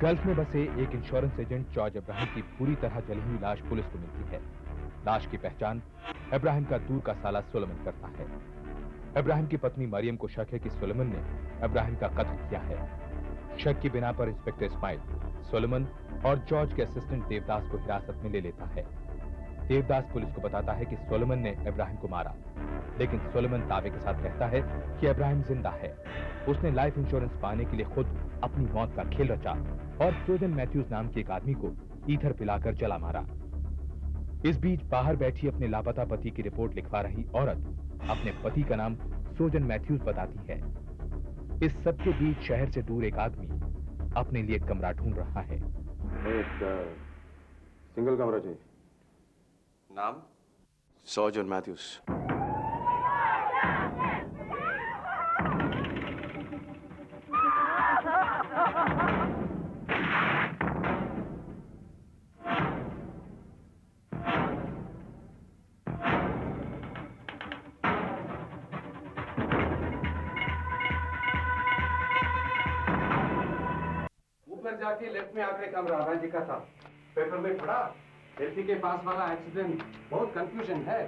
Gulf में बसे एक इंश्योरेंस एजेंट जॉर्ज अब्राहम की पूरी तरह जली हुई लाश पुलिस को मिलती है। लाश की पहचान अब्राहम का दूर का साला सोलोमन करता है। अब्राहम की पत्नी मरियम को शक है कि सोलोमन ने अब्राहम का कत्ल किया है। शक की बिना पर इंस्पेक्टर इस्माइल सोलोमन और जॉर्ज के असिस्टेंट देवदास को हिरासत में ले लेता है। देवदास पुलिस को बताता है कि सोलोमन ने अब्राहम को मारा, लेकिन सोलोमन दावे के साथ कहता है कि अब्राहम जिंदा है। उसने लाइफ इंश्योरेंस पाने के लिए खुद अपनी मौत का खेल रचा और सूजन मैथ्यूज नाम के एक आदमी को ईथर पिलाकर जला मारा। इस बीच बाहर बैठी अपने लापता पति की रिपोर्ट लिखवा रही औरत अपने पति का नाम सूजन मैथ्यूज बताती है। इस सब के बीच शहर से दूर एक आदमी अपने लिए कमरा ढूंढ रहा है। एक सिंगल कमरा चाहिए। नाम? सूजन मैथ्यूज। ऊपर जाके लेफ्ट में आखिरी कमरा राजी का था। पेपर में पढ़ा एलपी के पास वाला एक्सीडेंट बहुत कंफ्यूजन है।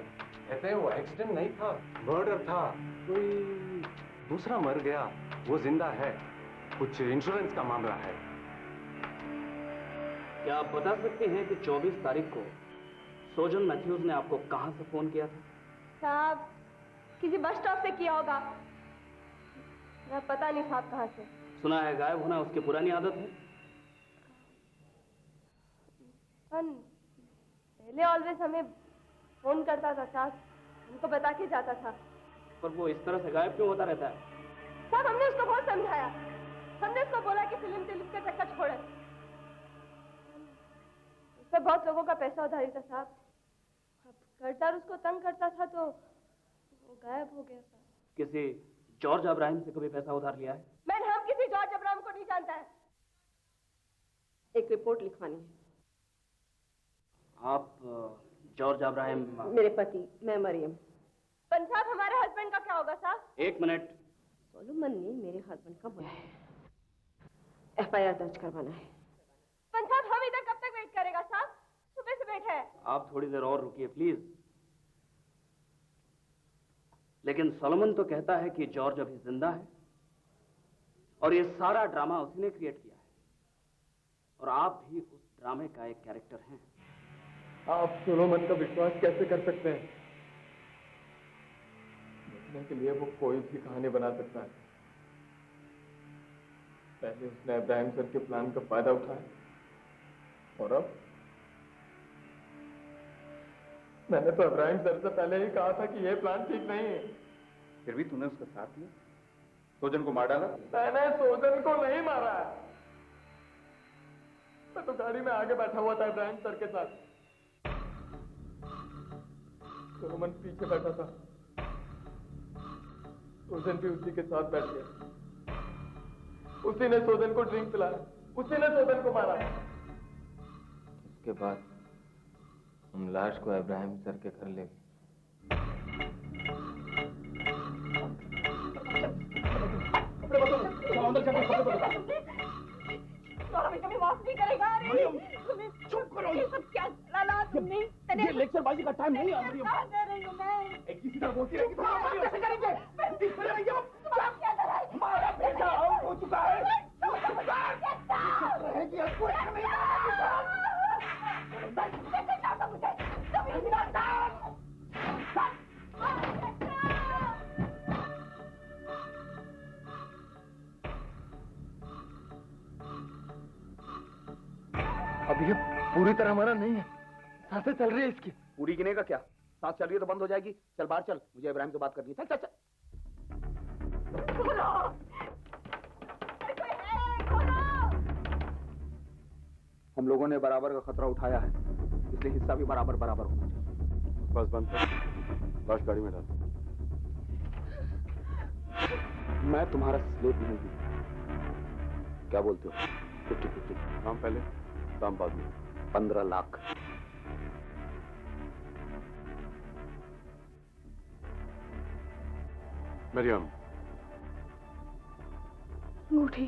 कहते वो एक्सीडेंट नहीं था, मर्डर था। कोई दूसरा मर गया, वो जिंदा है। कुछ इंश्योरेंस का मामला है। क्या आप बता सकते हैं कि 24 तारीख को सूजन मैथ्यूज ने आपको कहां से फोन किया था? साहब, किसी बस स्टॉप से किया होगा। मैं पता नहीं साहब कहां से। सुना है गायब होना उसकी पुरानी आदत है। पहले ऑलवेज हमें फोन करता था साहब, उनको बता के जाता था। पर वो इस तरह से गायब क्यों होता रहता है? साहब, हमने उसको बहुत समझाया। हमने उसको बोला कि फिल्म का चक्कर छोड़े। उससे बहुत लोगों का पैसा उधारी था साहब। अब करतार उसको तंग करता था तो वो गायब हो गया साहब। किसी जॉर्ज अब्राहम से कभी पैसा उधार लिया है? मैंने हम किसी जॉर्ज अब्राहम को नहीं जानता है। एक रिपोर्ट लिखवानी है। आप जॉर्ज अब्राहम? मेरे पति, मैं मरियम। पंजाब, हमारे हस्बैंड का क्या होगा साहब? एक मिनट। सोलोमन ने मेरे हस्बैंड का बुलाया है, एफआईआर दर्ज करवाना है। पंजाब, हम इधर कब तक वेट करेगा साहब? सुबह से बैठे हैं। आप थोड़ी देर और रुकिए प्लीज। लेकिन सोलोमन तो कहता है कि जॉर्ज अभी जिंदा है और ये सारा ड्रामा उसी ने क्रिएट किया है और आप भी उस ड्रामे का एक कैरेक्टर हैं। आप सोलोमन का विश्वास कैसे कर सकते हैं? देखने के लिए वो कोई भी कहानी बना सकता है। पहले उसने अब्राहम सर के प्लान का फायदा उठाया और अब मैंने तो अब्राहम सर से पहले ही कहा था कि यह प्लान ठीक नहीं है। फिर भी तूने उसका साथ दिया, सूजन को मार डाला। मैंने सूजन को नहीं मारा है। मैं तो गाड़ी में आगे बैठा हुआ था अब्राहम सर के साथ। सोलोमन पीछे बैठा था। सूजन भी उसी के साथ बैठ गया। उसी ने सूजन को ड्रिंक पिलाया, उसी ने सूजन को मारा। उसके बाद हम लाश को अब्राहम सर के घर ले गए। कभी माफ नहीं करेगा। चुप करो। ये सब क्या लाला तुमने? ये लेक्चरबाजी का टाइम नहीं है। दे रही हूँ मैं। एक किसी तरह बोलती है कि कैसे करेंगे? क्या करा? हमारा बेटा आउट हो चुका है। अब ये पूरी तरह मरा नहीं है, सांसें चल रही है इसकी। पूरी गिने का क्या? सांस चल रही है तो बंद हो जाएगी। चल बाहर चल, मुझे इब्राहिम से बात करनी है। चल चल चल। हम लोगों ने बराबर का खतरा उठाया है, इसलिए हिस्सा भी बराबर बराबर होना चाहिए। बस बंद कर, लाश गाड़ी में डाल। मैं तुम्हारा स्लेव नहीं हूं। क्या बोलते हो? 50-50। काम पहले, दाम बाद में। 15 लाख। मरियम, अंगूठी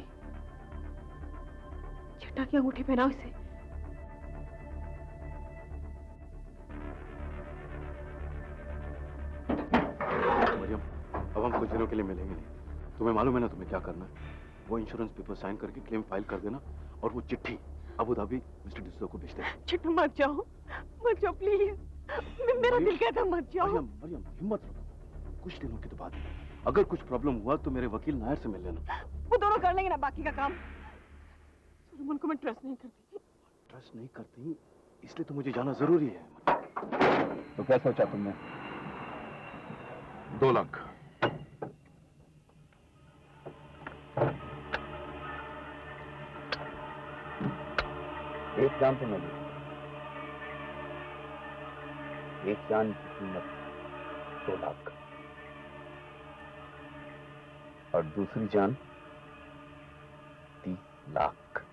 चिट्टा की अंगूठी पहनाओ इसे। मरियम, अब हम कुछ दिनों के लिए मिलेंगे नहीं। तुम्हें मालूम है ना तुम्हें क्या करना है? वो इंश्योरेंस पेपर साइन करके क्लेम फाइल कर देना और वो चिट्ठी अबू धाबी मिस्टर डिसूजा को भेज देना। चिट्टा मत जाओ प्लीज, मेरा दिल कहता मत जाओ। मरियम, मरियम हिम्मत रखो, कुछ दिनों की तो बात है। अगर कुछ प्रॉब्लम हुआ तो मेरे वकील नायर से मिल लेना। वो दोनों कर लेंगे ना बाकी का काम। सोलोमन को मैं ट्रस्ट नहीं करती। ट्रस्ट नहीं करती इसलिए तो मुझे जाना जरूरी है। तो क्या सोचा तुमने? 2 लाख। एक जान तो मैं दी, एक जान की कीमत 2 लाख और दूसरी जान 30 लाख।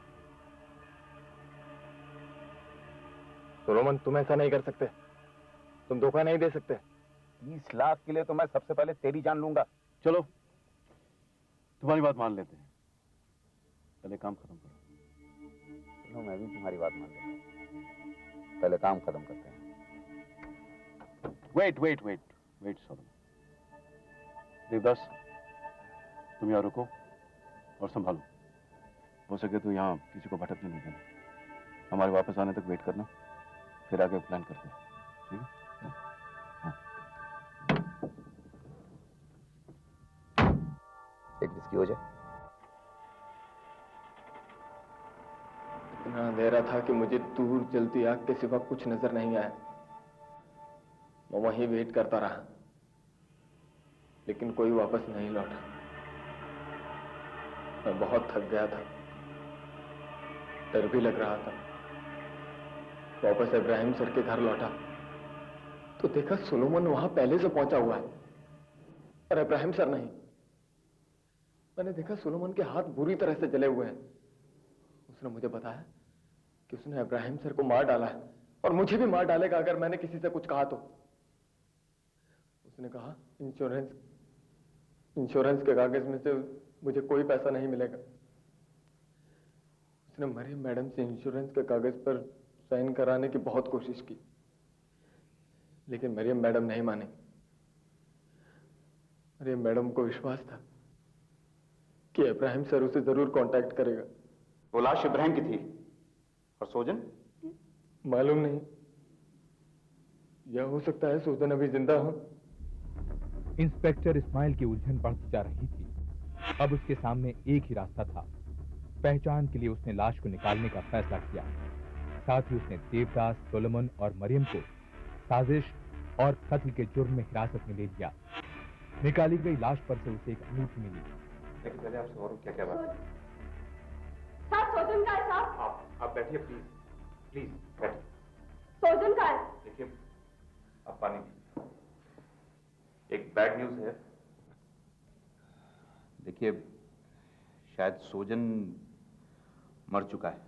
सोलोमन, तुम ऐसा नहीं कर सकते, तुम धोखा नहीं दे सकते। 30 लाख के लिए तो मैं सबसे पहले तेरी जान लूंगा। चलो तुम्हारी बात मान लेते हैं, पहले काम खत्म करो। चलो मैं भी तुम्हारी बात मान लेता हूं, पहले काम खत्म करते हैं। Wait Solomon. देवदास, तुम यहाँ रुको और संभालो। हो सके तो यहाँ किसी को भटकने नहीं देना। हमारे वापस आने तक वेट करना, फिर आगे प्लान करते हैं, ठीक है? हाँ। एक विस्की हो जाए। इतना अंधेरा था कि मुझे दूर जलती आग के सिवा कुछ नजर नहीं आया। मैं वहीं वेट करता रहा, लेकिन कोई वापस नहीं लौटा। मैं बहुत थक गया था, डर भी लग रहा था। वापस इब्राहिम सर के घर लौटा तो देखा सोलोमन वहां पहले से पहुंचा हुआ है और इब्राहिम सर नहीं। मैंने देखा सोलोमन के हाथ बुरी तरह से जले हुए हैं। उसने मुझे बताया कि उसने इब्राहिम सर को मार डाला है और मुझे भी मार डालेगा अगर मैंने किसी से कुछ कहा तो। उसने कहा इंश्योरेंस के कागज में से मुझे कोई पैसा नहीं मिलेगा। उसने मरियम मैडम से इंश्योरेंस के कागज पर साइन कराने की बहुत कोशिश की, लेकिन मरियम मैडम नहीं मानी। मरियम मैडम को विश्वास था कि इब्राहिम सर उसे जरूर कांटेक्ट करेगा। वो लाश इब्राहिम की थी और सोजन? मालूम नहीं, यह हो सकता है सोजन अभी जिंदा हो। इंस्पेक्टर इस्माइल की उलझन बढ़ती जा रही थी। अब उसके सामने एक ही रास्ता था। पहचान के लिए उसने लाश को निकालने का फैसला किया। साथ ही उसने देवदास, सोलोमन और मरियम को साजिश और कत्ल के जुर्म में हिरासत में ले लिया। निकाली गई लाश पर से उसे एक अंगूठी मिली। लेकिन पहले आपसे और क्या बात? साहब सोजन का है साहब। आप बैठिए प्लीज बैठिए। सोजन का है। देखिए, आप पानी पीजिए। एक बैड न्यूज है। देखिए, शायद सोजन मर चुका है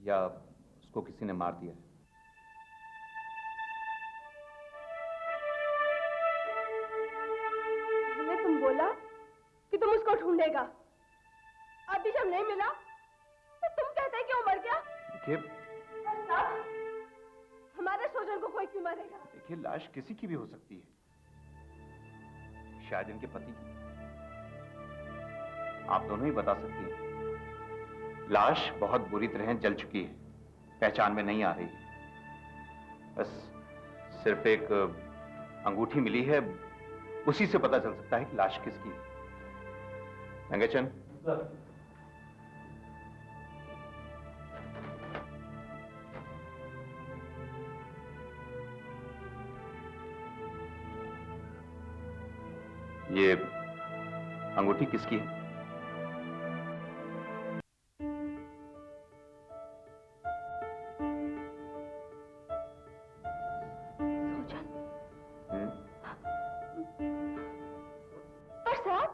या उसको किसी ने मार दिया है। पहले तुम बोला कि तुम उसको ढूंढेगा, अभी जब नहीं मिला तो तुम कहते कि वो मर गया। देखिए, साहब, हमारे सोजन को कोई क्यों मारेगा? देखिए, लाश किसी की भी हो सकती है, शायद इनके पति की। आप दोनों ही बता सकती हैं। लाश बहुत बुरी तरह जल चुकी है, पहचान में नहीं आ रही है। बस सिर्फ एक अंगूठी मिली है, उसी से पता चल सकता है कि लाश किसकी है। रंगेचंद, ये अंगूठी किसकी है? पर साहब,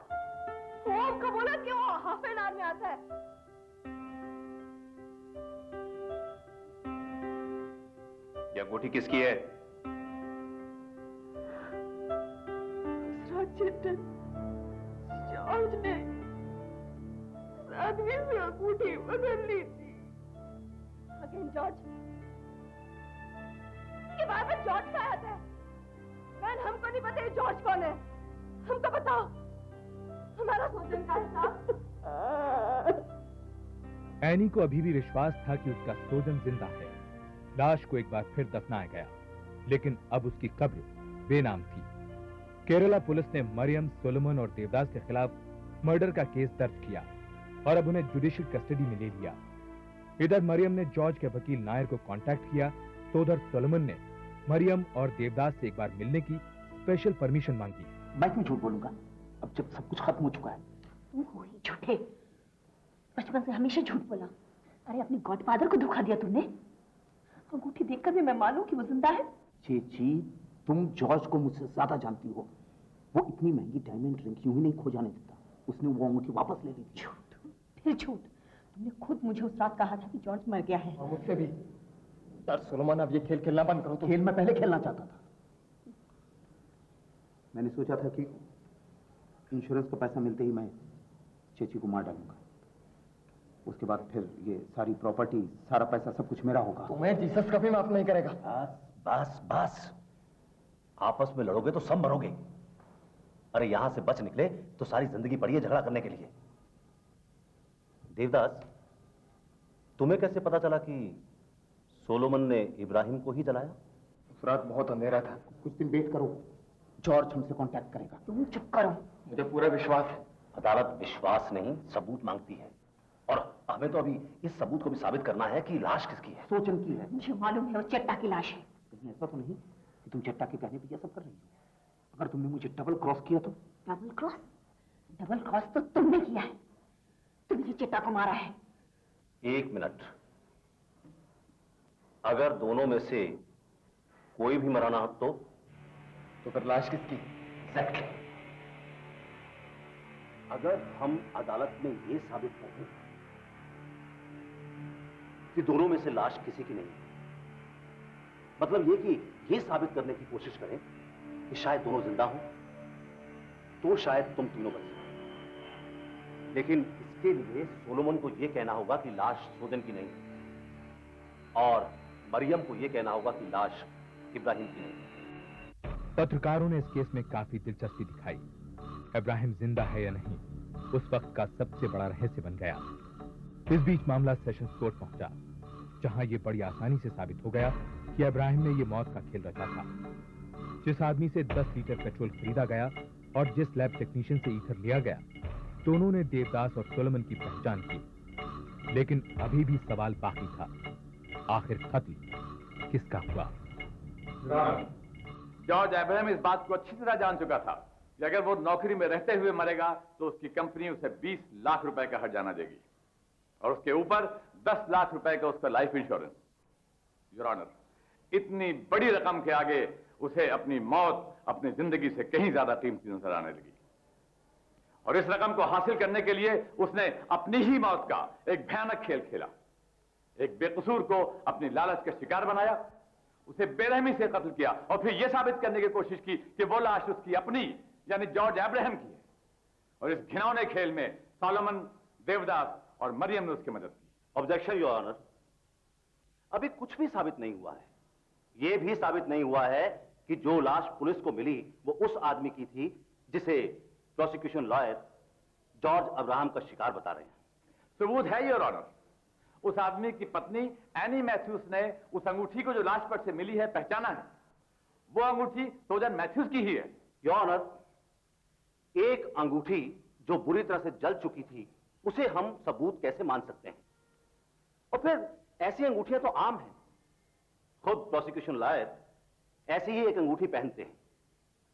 वो आपका बोला कि वो हाफ एन आवर में आता है। ये अंगूठी किसकी है? जॉर्ज ने आदमी से अंगूठी बदल ली थी। अगेन जॉर्ज, ये बार-बार जॉर्ज का आता है। मैन, हमको नहीं पता ये जॉर्ज कौन है। हमको बताओ, हमारा सोचन का है साहब। एनी को अभी भी विश्वास था कि उसका सोजन जिंदा है। लाश को एक बार फिर दफनाया गया, लेकिन अब उसकी कब्र बेनाम थी। केरला पुलिस ने मरियम, सोलोमन और देवदास के खिलाफ मर्डर का केस दर्ज किया और अब उन्हें जुडिशियल कस्टडी में ले लिया। इधर मरियम ने जॉर्ज के वकील नायर को कांटेक्ट किया, तो उधर सोलोमन ने मरियम और देवदास से एक बार मिलने की स्पेशल परमिशन मांगी। मैं क्यों झूठ बोलूंगा, अब जब सब कुछ खत्म हो चुका है। तुम हो ही झूठे, बचपन से हमेशा झूठ बोला। अरे अपने गॉडफादर को धोखा दिया तुमने। अंगूठी देखकर भी मैं मानूं कि वो जिंदा है। चेची, तुम जॉर्ज को मुझसे ज्यादा जानती हो। वो इतनी महंगी डायमंड रिंग यूं ही नहीं खो जाने देता। उसने वो अंगूठी वापस ले ली थी। झूठ, फिर झूठ। तुमने खुद मुझे उस रात कहा था कि जॉर्ज मर गया है। और मुझसे भी। यार सोलोमन, अब ये खेल खेलना बंद करो। खेल मैं पहले खेलना चाहता था। मैंने सोचा था कि इंश्योरेंस का पैसा मिलते ही मैं चेची को मार डालूंगा। उसके बाद फिर ये सारी प्रॉपर्टी, सारा पैसा, सब कुछ मेरा होगा। तुम्हें जीसस कभी माफ नहीं करेगा। बस बस, आपस में लड़ोगे तो सब मरोगे। अरे यहां से बच निकले तो सारी जिंदगी पड़ी है झगड़ा करने के लिए। देवदास, तुम्हें कैसे पता चला कि सोलोमन ने इब्राहिम को ही जलाया? उस रात बहुत अंधेरा था। कुछ दिन वेट करो, जॉर्ज हमसे कांटेक्ट करेगा। तुम चुप करो। मुझे पूरा विश्वास है। अदालत विश्वास नहीं, सबूत मांगती है, और हमें तो अभी इस सबूत को भी साबित करना है कि लाश किसकी है। सोचन की है। मुझे मालूम है वो चट्टा की लाश है। कहीं ऐसा तो नहीं कि तुम चट्टा के कहने पे ये सब कर रही हो? अगर तुमने मुझे डबल क्रॉस किया तो? Double cross? डबल क्रॉस तो तुमने किया है। तुमने चट्टा को मारा है। एक मिनट, अगर दोनों में से कोई भी मरा ना हो तो फिर लाश किसकी? एग्जैक्टली। अगर हम अदालत में यह साबित कर दें कि दोनों में से लाश किसी की नहीं है, मतलब ये कि यह साबित करने की कोशिश करें कि शायद दोनों जिंदा हो, तो शायद तुम तीनों बच जाओ। लेकिन इसके लिए सोलोमन को यह कहना होगा कि लाश सोजन की नहीं है, और मरियम को यह कहना होगा कि लाश इब्राहिम की नहीं है। पत्रकारों ने इस केस में काफी दिलचस्पी दिखाई। इब्राहिम जिंदा है या नहीं, उस वक्त का सबसे बड़ा रहस्य बन गया। इस बीच मामला सेशंस कोर्ट पहुंचा, जहां यह बड़ी आसानी से साबित हो गया कि इब्राहिम ने यह मौत का खेल रचा था। जिस आदमी से 10 लीटर पेट्रोल खरीदा गया और जिस लैब टेक्नीशियन से ईथर लिया गया, दोनों ने देवदास और सोलोमन की पहचान की। लेकिन अभी भी सवाल बाकी था, आखिर कत्ल किसका हुआ? जॉर्ज अब्राहम इस बात को अच्छी तरह जान चुका था कि अगर वो नौकरी में रहते हुए मरेगा तो उसकी कंपनी उसे 20 लाख रुपए का हर्जाना देगी, और उसके ऊपर 10 लाख रुपए का उसका लाइफ इंश्योरेंस। योर ऑनर, इतनी बड़ी रकम के आगे उसे अपनी मौत अपनी जिंदगी से कहीं ज्यादा कीमती नजर आने लगी, और इस रकम को हासिल करने के लिए उसने अपनी ही मौत का एक भयानक खेल खेला। एक बेकसूर को अपनी लालच का शिकार बनाया, उसे बेरहमी से कत्ल किया, और फिर यह साबित करने की कोशिश की कि वो लाश उसकी अपनी यानी जॉर्ज अब्राहम की है। और इस घिनौने खेल में सोलोमन, देवदास और मरियम ने उसकी मदद की। ऑब्जेक्शन योर ऑनर, अभी कुछ भी साबित नहीं हुआ है। यह भी साबित नहीं हुआ है कि जो लाश पुलिस को मिली वो उस आदमी की थी जिसे प्रोसिक्यूशन लॉयर जॉर्ज अब्राहम का शिकार बता रहे हैं। सबूत है योर ऑनर, उस आदमी की पत्नी एनी मैथ्यूज ने उस अंगूठी को जो लाश पर से मिली है पहचाना है। वो अंगूठी सोजन मैथ्यूज की ही है। योर ऑनर, एक अंगूठी जो बुरी तरह से जल चुकी थी उसे हम सबूत कैसे मान सकते हैं? और फिर ऐसी अंगूठियां तो आम हैं। खुद प्रोसिक्यूशन लॉयर ऐसी ही एक अंगूठी पहनते हैं।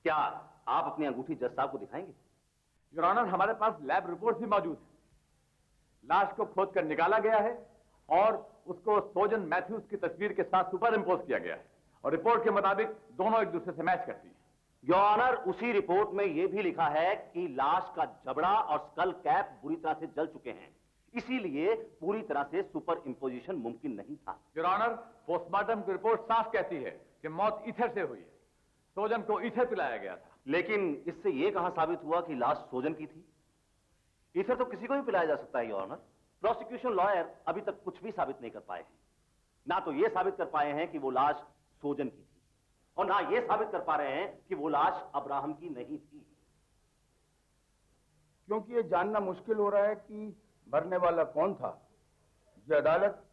क्या आप अपनी अंगूठी जज साहब को दिखाएंगे? योर ऑनर, हमारे पास लैब रिपोर्ट भी मौजूद है। लाश को खोदकर निकाला गया है और उसको सोजन मैथ्यूज की तस्वीर के साथ सुपर इम्पोज किया गया है, और रिपोर्ट के मुताबिक दोनों एक दूसरे से मैच करती हैं। योर ऑनर, उसी रिपोर्ट में यह भी लिखा है कि लाश का जबड़ा और स्कल कैप बुरी तरह से जल चुके हैं, इसीलिए पूरी तरह से सुपर इंपोजिशन मुमकिन नहीं था। योर ऑनर, पोस्टमार्टम की रिपोर्ट साफ कहती है कि मौत ईथर से हुई है। सोजन को ईथर पिलाया गया था। लेकिन इससे यह कहां साबित हुआ कि लाश सोजन की थी? ईथर तो किसी को भी पिलाया जा सकता है योर ऑनर। प्रोसिक्यूशन लॉयर अभी तक कुछ भी साबित नहीं कर पाए हैं। ना तो यह साबित कर पाए हैं कि वो लाश सोजन की थी, और ना यह साबित कर पा रहे हैं कि वो लाश अब्राहम की नहीं थी। क्योंकि ये जानना मुश्किल हो रहा है कि मरने वाला कौन था, ये अदालत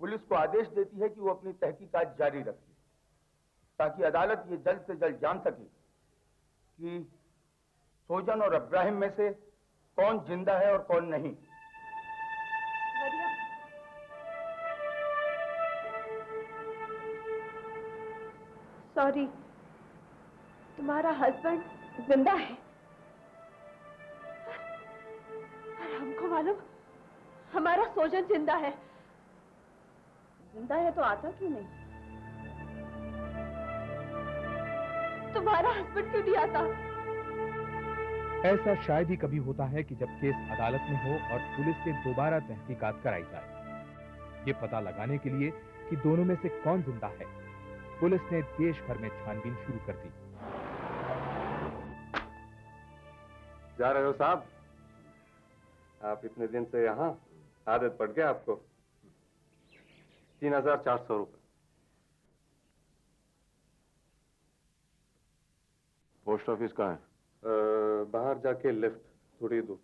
पुलिस को आदेश देती है कि वो अपनी तहकीकात जारी रखे, ताकि अदालत ये जल्द से जल्द जान सके कि सोजन और इब्राहिम में से कौन जिंदा है और कौन नहीं। सॉरी, तुम्हारा हस्बैंड जिंदा है और हमको मालूम हमारा सोजन जिंदा है। जिंदा है तो आता क्यों नहीं? तुम्हारा हस्बैंड क्यों नहीं आता? ऐसा शायद ही कभी होता है कि जब केस अदालत में हो और पुलिस से दोबारा तहकीकात कराई जाए, ये पता लगाने के लिए कि दोनों में से कौन जिंदा है। पुलिस ने देश भर में छानबीन शुरू कर दी। जा रहे हो साहब? आप इतने दिन से यहाँ, आदत पड़ गया आपको। 3,400 रुपए। पोस्ट ऑफिस कहाँ है? बाहर जाके लेफ्ट थोड़ी दूर।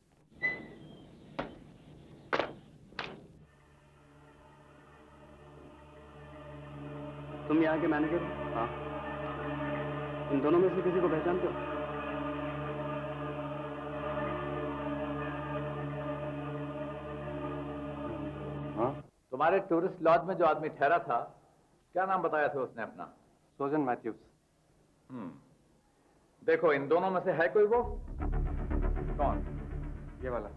तुम यहाँ के मैनेजर हो? हाँ। इन दोनों में से किसी को पहचानते हो? हाँ? तुम्हारे टूरिस्ट लॉज में जो आदमी ठहरा था, क्या नाम बताया था उसने अपना? सोजन मैथ्यूज। देखो, इन दोनों में से है कोई वो? कौन? ये वाला।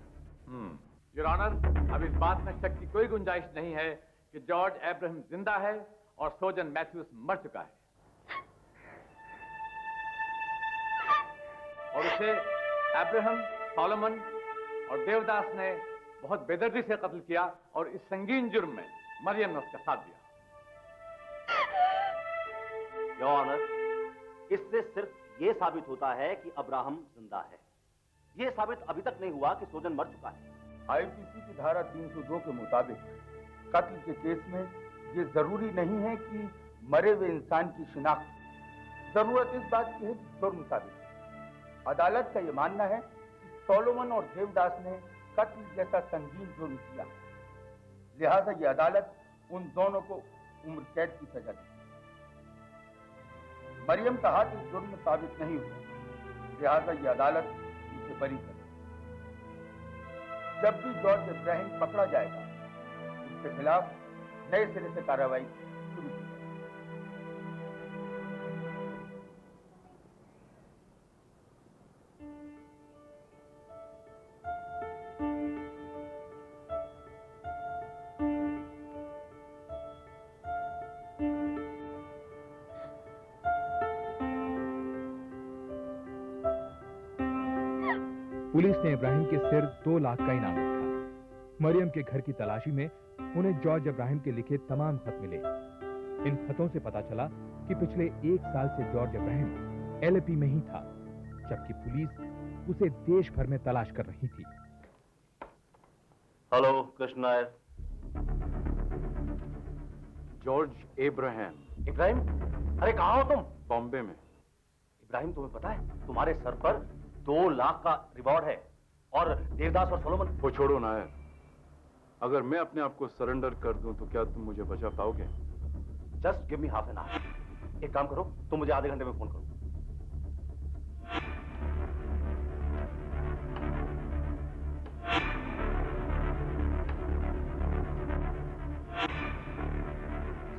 योर ऑनर, अब इस बात में शक की कोई गुंजाइश नहीं है कि जॉर्ज एब्राहम जिंदा है और सोजन मैथ्यूज मर चुका है, और उसे एब्राहम, सॉलोमन और देवदास ने बहुत बेदर्दी से कत्ल किया, और इस संगीन जुर्म में मरियम ने उसका साथ दिया। योर ऑनर, इससे सिर्फ यह साबित होता है कि अब्राहम जिंदा है। यह साबित अभी तक नहीं हुआ कि सोजन मर चुका है। आईपीसी की धारा 302 के मुताबिक कत्ल के केस में ये जरूरी नहीं है कि मरे हुए इंसान की शिनाख्त, जरूरत इस बात की है कि जुर्म साबित है। अदालत का यह मानना है कि सोलोमन और देवदास ने कत्ल जैसा संगीन जुर्म किया, लिहाजा ये अदालत उन दोनों को उम्र कैद की सजा दी। मरियम का हाथ इस जुर्म में साबित नहीं हुआ, लिहाजा ये अदालत उसे बरी कर। जब भी जॉर्ज इब्राहिम पकड़ा जाएगा, उसके खिलाफ नए सिरे से कार्रवाई शुरू की। पुलिस ने इब्राहिम के सिर 2 लाख का इनाम रखा। मरियम के घर की तलाशी में उन्हें जॉर्ज इब्राहिम के लिखे तमाम खत मिले। इन खतों से पता चला कि पिछले 1 साल से जॉर्ज इब्राहिम एलएपी में ही था, जबकि पुलिस उसे देश भर में तलाश कर रही थी। Hello Krishna Nair. George Abraham. Ibrahim, अरे कहाँ हो तुम? बॉम्बे में। इब्राहिम, तुम्हें पता है तुम्हारे सर पर 2 लाख का रिवॉर्ड है, और देवदास और सोलोमन। वो छोड़ो नायर, अगर मैं अपने आप को सरेंडर कर दूं तो क्या तुम मुझे बचा पाओगे? Just give me half an hour. एक काम करो, तुम मुझे आधे घंटे में फोन करो।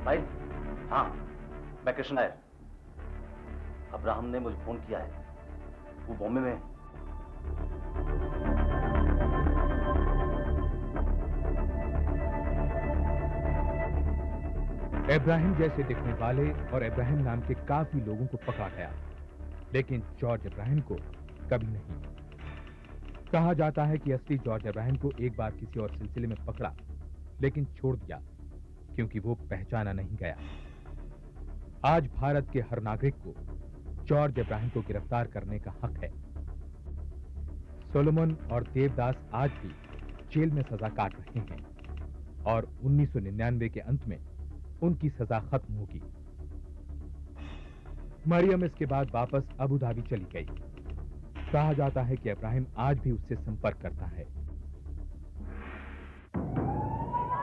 भाई, हाँ, मैं कृष्ण नायर। अब्राहम ने मुझे फोन किया है, वो बॉम्बे में है। इब्राहिम जैसे दिखने वाले और इब्राहिम नाम के काफी लोगों को पकड़ा गया, लेकिन जॉर्ज इब्राहिम को कभी नहीं। कहा जाता है कि असली जॉर्ज इब्राहिम को एक बार किसी और सिलसिले में पकड़ा, लेकिन छोड़ दिया क्योंकि वो पहचाना नहीं गया। आज भारत के हर नागरिक को जॉर्ज इब्राहिम को गिरफ्तार करने का हक है। सोलोमन और देवदास आज भी जेल में सजा काट रहे हैं और 1999 के अंत में उनकी सजा खत्म होगी। मरियम इसके बाद वापस अबू धाबी चली गई। कहा जाता है कि इब्राहिम आज भी उससे संपर्क करता है।